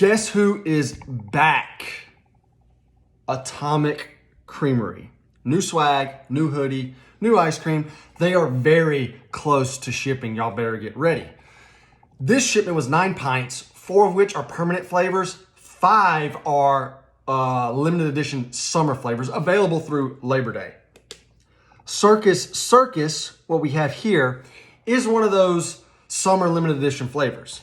Guess who is back? Atomic Creamery. New swag, new hoodie, new ice cream. They are very close to shipping. Y'all better get ready. This shipment was 9 pints, 4 of which are permanent flavors. 5 are limited edition summer flavors available through Labor Day. Circus, what we have here, is one of those summer limited edition flavors.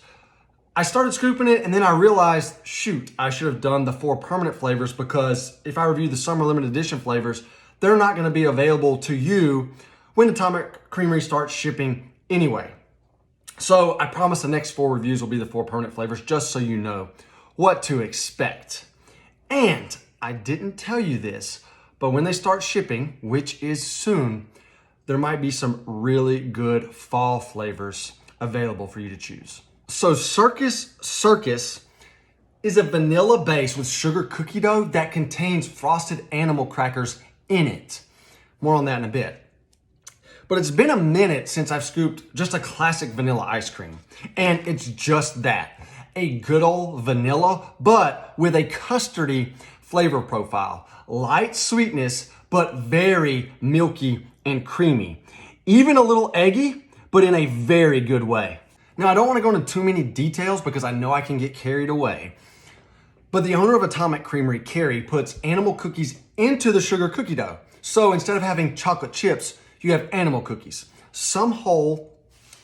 I started scooping it and then I realized, shoot, I should have done the 4 permanent flavors, because if I review the summer limited edition flavors, they're not gonna be available to you when Atomic Creamery starts shipping anyway. So I promise the next 4 reviews will be the 4 permanent flavors, just so you know what to expect. And I didn't tell you this, but when they start shipping, which is soon, there might be some really good fall flavors available for you to choose. So Circus is a vanilla base with sugar cookie dough that contains frosted animal crackers in it. More on that in a bit. But it's been a minute since I've scooped just a classic vanilla ice cream. And it's just that, a good old vanilla, but with a custardy flavor profile. Light sweetness, but very milky and creamy. Even a little eggy, but in a very good way. Now, I don't want to go into too many details because I know I can get carried away. But the owner of Atomic Creamery, Carrie, puts animal cookies into the sugar cookie dough. So instead of having chocolate chips, you have animal cookies. Some whole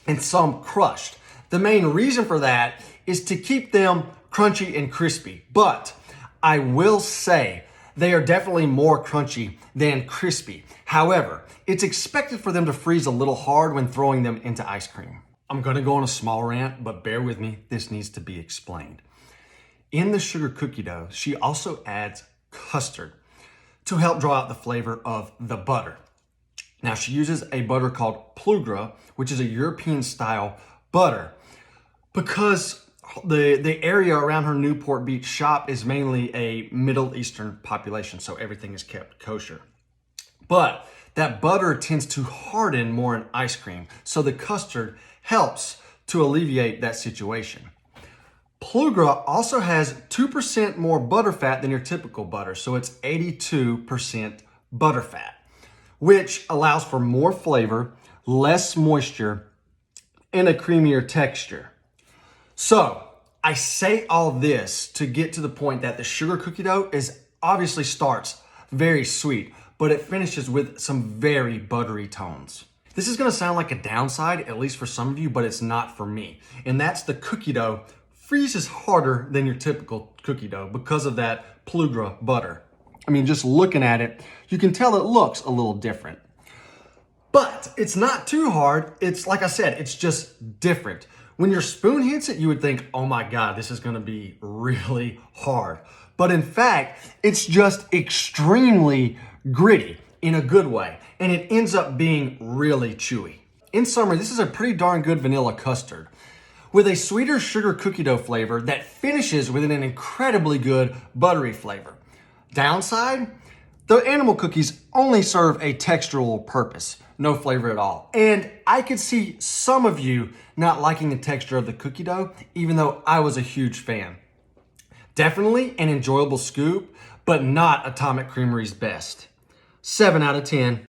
and some crushed. The main reason for that is to keep them crunchy and crispy. But I will say they are definitely more crunchy than crispy. However, it's expected for them to freeze a little hard when throwing them into ice cream. I'm gonna go on a small rant, but bear with me, this needs to be explained. In the sugar cookie dough, she also adds custard to help draw out the flavor of the butter. Now, she uses a butter called Plugra, which is a European style butter, because the area around her Newport Beach shop is mainly a Middle Eastern population, so everything is kept kosher. But that butter tends to harden more in ice cream, so the custard helps to alleviate that situation. Plugra also has 2% more butter fat than your typical butter, so it's 82% butter fat, which allows for more flavor, less moisture, and a creamier texture. So I say all this to get to the point that the sugar cookie dough obviously starts very sweet, but it finishes with some very buttery tones. This is gonna sound like a downside, at least for some of you, but it's not for me. And that's the cookie dough freezes harder than your typical cookie dough because of that Plugra butter. I mean, just looking at it, you can tell it looks a little different. But it's not too hard. It's like I said, it's just different. When your spoon hits it, you would think, oh my God, this is gonna be really hard. But in fact, it's just extremely gritty in a good way. And it ends up being really chewy. In summary, this is a pretty darn good vanilla custard with a sweeter sugar cookie dough flavor that finishes with an incredibly good buttery flavor. Downside, the animal cookies only serve a textural purpose, no flavor at all. And I could see some of you not liking the texture of the cookie dough, even though I was a huge fan. Definitely an enjoyable scoop, but not Atomic Creamery's best. 7 out of 10.